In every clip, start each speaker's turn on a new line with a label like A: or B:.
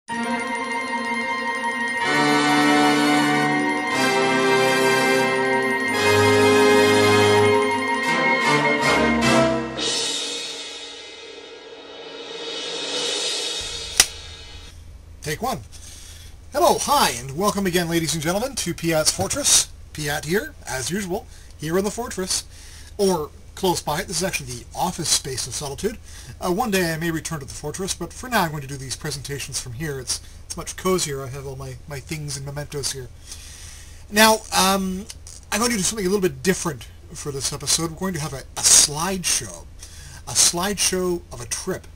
A: Take one. Hello, hi, and welcome again, ladies and gentlemen, to Pyat's Fortress. Pyat here, as usual, here in the fortress, or close by it. This is actually the office space of Solitude. One day I may return to the fortress, but for now I'm going to do these presentations from here. It's much cozier. I have all my things and mementos here. Now, I'm going to do something a little bit different for this episode. We're going to have a slideshow. A slideshow of a trip.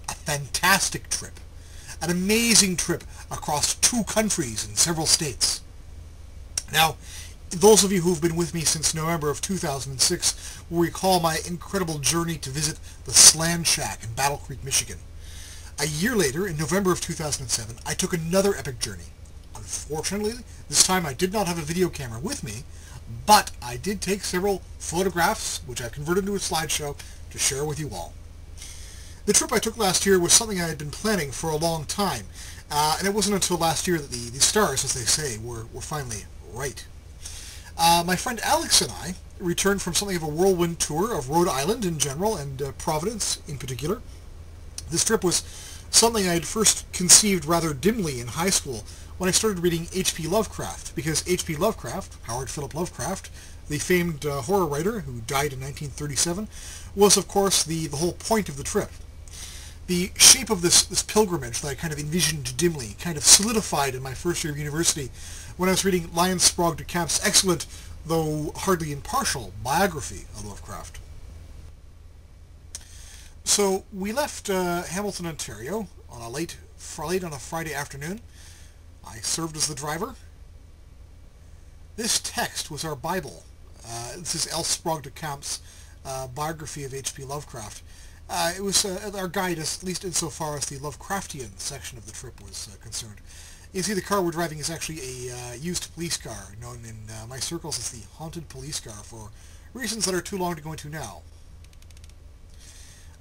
A: A fantastic trip. An amazing trip across 2 countries and several states. Now, those of you who've been with me since November of 2006 will recall my incredible journey to visit the Slan Shack in Battle Creek, Michigan. A year later, in November of 2007, I took another epic journey. Unfortunately, this time I did not have a video camera with me, but I did take several photographs, which I've converted into a slideshow, to share with you all. The trip I took last year was something I had been planning for a long time, and it wasn't until last year that the stars, as they say, were finally right. My friend Alex and I returned from something of a whirlwind tour of Rhode Island in general, and Providence in particular. This trip was something I had first conceived rather dimly in high school when I started reading H.P. Lovecraft, because H.P. Lovecraft, Howard Philip Lovecraft, the famed horror writer who died in 1937, was of course the whole point of the trip. The shape of this pilgrimage that I kind of envisioned dimly kind of solidified in my first year of university when I was reading Lyon Sprague de Camp's excellent, though hardly impartial, biography of Lovecraft. So we left Hamilton, Ontario on a late on a Friday afternoon. I served as the driver. This text was our Bible. This is L. Sprague de Camp's biography of H.P. Lovecraft. It was our guide, at least insofar as the Lovecraftian section of the trip was concerned. You see the car we're driving is actually a used police car, known in my circles as the haunted police car, for reasons that are too long to go into now.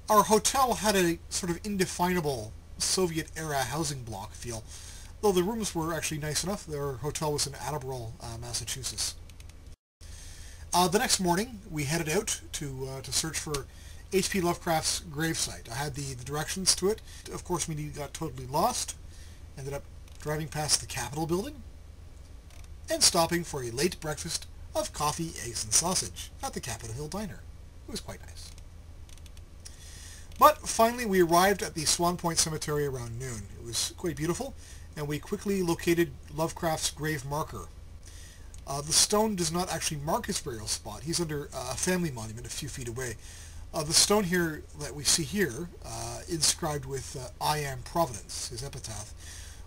A: Our hotel had a sort of indefinable Soviet-era housing block feel, though the rooms were actually nice enough. Our hotel was in Attleboro, Massachusetts. The next morning, we headed out to search for H.P. Lovecraft's gravesite. I had the directions to it. Of course, we got totally lost. Ended up driving past the Capitol building and stopping for a late breakfast of coffee, eggs, and sausage at the Capitol Hill Diner. It was quite nice. But finally, we arrived at the Swan Point Cemetery around noon. It was quite beautiful, and we quickly located Lovecraft's grave marker. The stone does not actually mark his burial spot. He's under a family monument a few feet away. The stone here that we see here, inscribed with I Am Providence, his epitaph,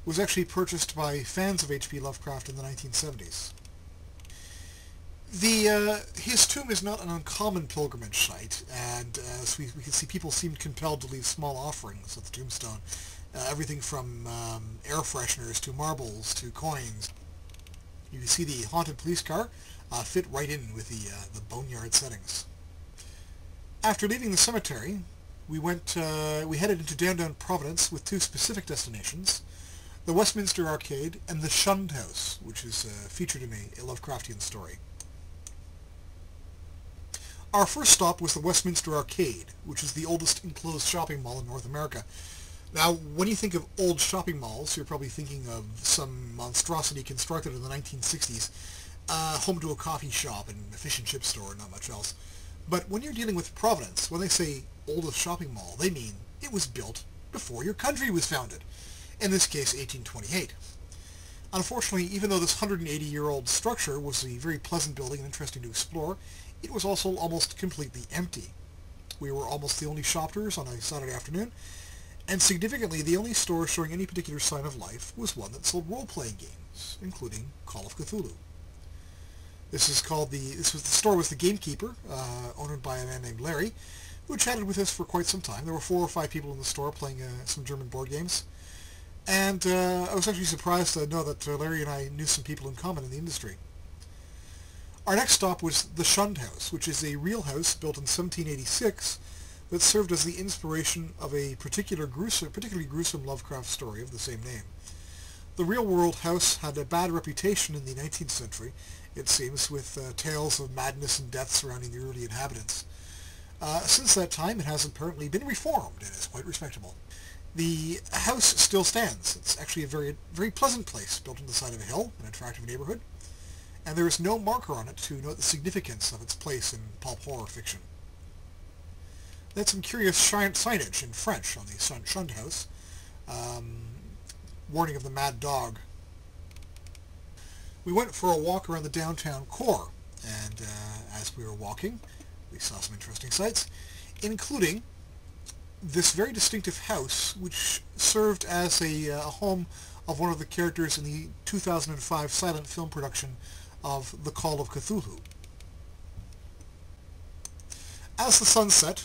A: was actually purchased by fans of H.P. Lovecraft in the 1970s. His tomb is not an uncommon pilgrimage site, and as we can see, people seemed compelled to leave small offerings at the tombstone. Everything from air fresheners to marbles to coins. You can see the haunted police car fit right in with the boneyard settings. After leaving the cemetery, we headed into downtown Providence with 2 specific destinations: the Westminster Arcade and the Shunned House, which is featured in a Lovecraftian story. Our first stop was the Westminster Arcade, which is the oldest enclosed shopping mall in North America. Now, when you think of old shopping malls, you're probably thinking of some monstrosity constructed in the 1960s, home to a coffee shop and a fish and chip store and not much else. But when you're dealing with Providence, when they say oldest shopping mall, they mean it was built before your country was founded. In this case, 1828. Unfortunately, even though this 180-year-old structure was a very pleasant building and interesting to explore, it was also almost completely empty. We were almost the only shoppers on a Saturday afternoon, and significantly, the only store showing any particular sign of life was one that sold role-playing games, including Call of Cthulhu. The store was the Gamekeeper, owned by a man named Larry, who chatted with us for quite some time. There were 4 or 5 people in the store playing some German board games. And I was actually surprised to know that Larry and I knew some people in common in the industry. Our next stop was the Shunned House, which is a real house built in 1786 that served as the inspiration of a particularly gruesome Lovecraft story of the same name. The real-world house had a bad reputation in the 19th century, it seems, with tales of madness and death surrounding the early inhabitants. Since that time, it has apparently been reformed and is quite respectable. The house still stands. It's actually a very, very pleasant place, built on the side of a hill, an attractive neighborhood, and there is no marker on it to note the significance of its place in pulp horror fiction. They had some curious signage in French on the shunned house, warning of the mad dog. We went for a walk around the downtown core, and as we were walking, we saw some interesting sights, including this very distinctive house, which served as a home of one of the characters in the 2005 silent film production of The Call of Cthulhu. As the sun set,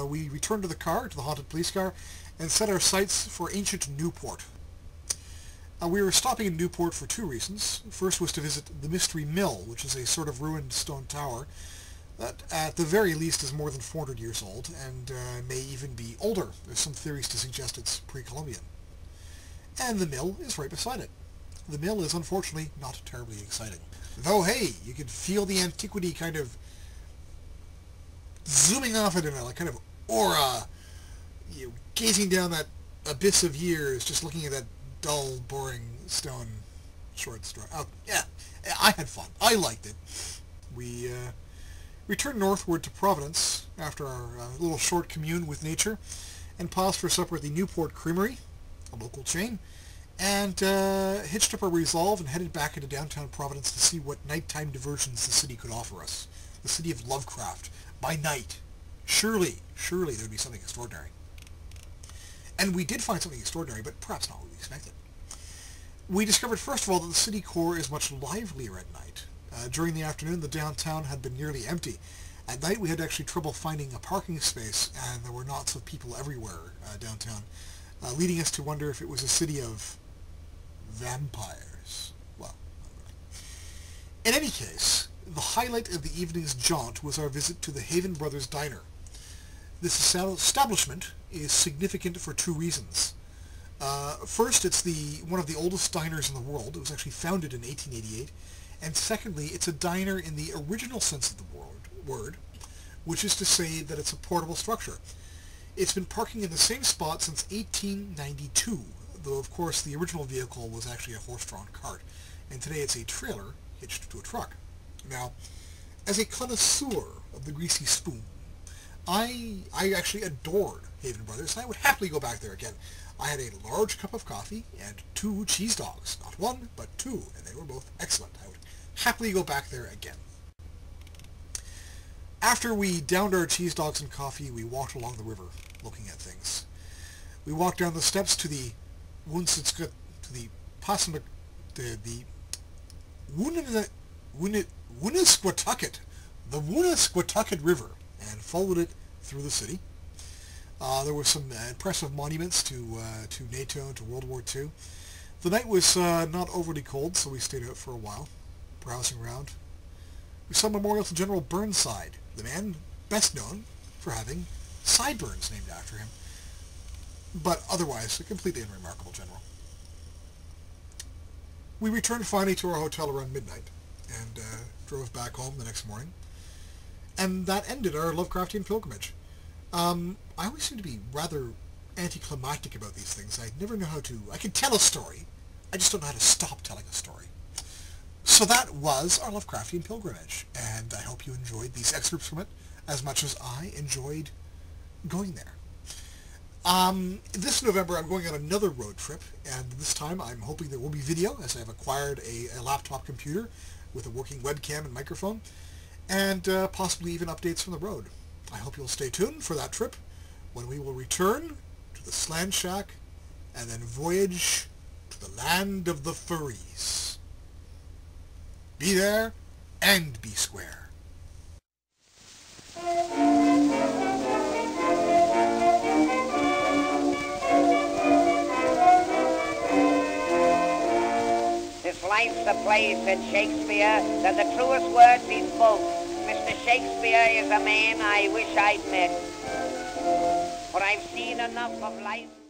A: we returned to the haunted police car, and set our sights for ancient Newport. We were stopping in Newport for two reasons. First was to visit the Mystery Mill, which is a sort of ruined stone tower that at the very least is more than 400 years old, and may even be older. There's some theories to suggest it's pre-Columbian. And the mill is right beside it. The mill is unfortunately not terribly exciting. Though, hey, you could feel the antiquity kind of zooming off it in a kind of aura, gazing down that abyss of years, just looking at that dull, boring stone short story. Oh, yeah, I had fun. I liked it. We returned northward to Providence after our little short commune with nature, and paused for supper at the Newport Creamery, a local chain, and hitched up our resolve and headed back into downtown Providence to see what nighttime diversions the city could offer us. The city of Lovecraft, by night. Surely there'd be something extraordinary. And we did find something extraordinary, but perhaps not what we expected. We discovered, first of all, that the city core is much livelier at night. During the afternoon, the downtown had been nearly empty. At night, we had actually trouble finding a parking space, and there were knots of people everywhere downtown, leading us to wonder if it was a city of vampires. Well, in any case, the highlight of the evening's jaunt was our visit to the Haven Brothers Diner. This establishment is significant for two reasons. First, it's one of the oldest diners in the world. It was actually founded in 1888. And secondly, it's a diner in the original sense of the word, which is to say that it's a portable structure. It's been parking in the same spot since 1892, though of course the original vehicle was actually a horse-drawn cart, and today it's a trailer hitched to a truck. Now, as a connoisseur of the greasy spoon, I actually adored Haven Brothers, and I would happily go back there again. I had a large cup of coffee and 2 cheese dogs. Not one, but 2, and they were both excellent. I would happily go back there again. After we downed our cheese dogs and coffee, we walked along the river, looking at things. We walked down the steps to the Woonasquatucket River, and followed it through the city. There were some impressive monuments to NATO and to World War II. The night was not overly cold, so we stayed out for a while, browsing around. We saw a memorial to General Burnside, the man best known for having sideburns named after him, but otherwise a completely unremarkable general. We returned finally to our hotel around midnight, and drove back home the next morning, and that ended our Lovecraftian pilgrimage. I always seem to be rather anticlimactic about these things. I never know how to... I can tell a story, I just don't know how to stop telling a story. So that was our Lovecraftian pilgrimage, and I hope you enjoyed these excerpts from it as much as I enjoyed going there. This November I'm going on another road trip, and this time I'm hoping there will be video, as I've acquired a laptop computer with a working webcam and microphone, and possibly even updates from the road. I hope you'll stay tuned for that trip, when we will return to the Slant Shack, and then voyage to the land of the furries. Be there, and be square.
B: This life's a play, said Shakespeare, that the truest words he spoke. Mr. Shakespeare is a man I wish I'd met. for I've seen enough of life.